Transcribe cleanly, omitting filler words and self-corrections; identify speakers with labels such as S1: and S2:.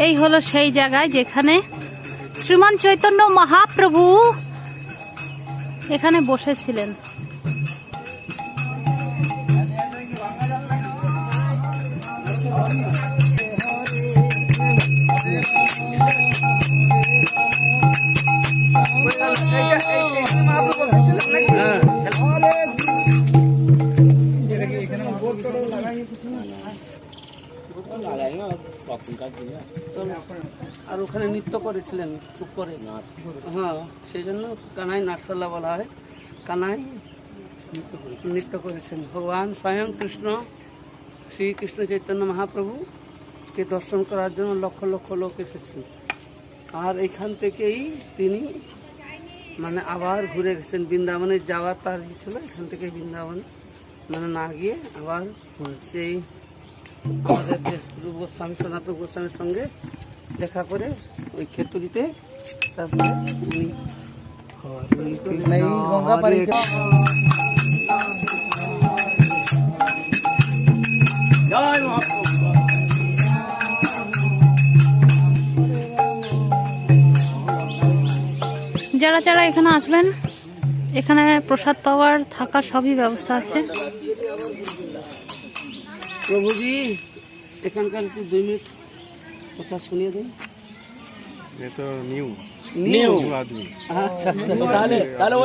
S1: এই হলো সেই জায়গায় যেখানে শ্রীমান চৈতন্য মহাপ্রভু এখানে বসেছিলেন।
S2: আর ওখানে নৃত্য করেছিলেন উপরে, হ্যাঁ, সেই জন্য কানাই নাটশালা বলা হয়। কানাই নৃত্য করেছেন। ভগবান স্বয়ং কৃষ্ণ, শ্রীকৃষ্ণ চৈতন্য মহাপ্রভুকে দর্শন করার জন্য লক্ষ লক্ষ লোক এসেছেন। আর এখান থেকেই তিনি মানে আবার ঘুরে গেছেন। বৃন্দাবনে যাওয়ার তার ছিল, এখান থেকে বৃন্দাবন মানে না গিয়ে আবার সেই আমাদের যে রূপ গোস্বামী, সনাতন গোস্বামীর সঙ্গে দেখা করে ওই খেতুরিতে তারপরে গঙ্গা পাড়ি
S1: যারা যারা এখানে আসবেন, এখানে প্রসাদ পাওয়ার, থাকার সবই ব্যবস্থা আছে।
S2: প্রভুজি এখানকার একটু 2 মিনিট কথা শুনিয়ে দিন।
S3: ये तो न्यू
S2: নিউ
S3: आदमी
S2: আচ্ছা, তাহলে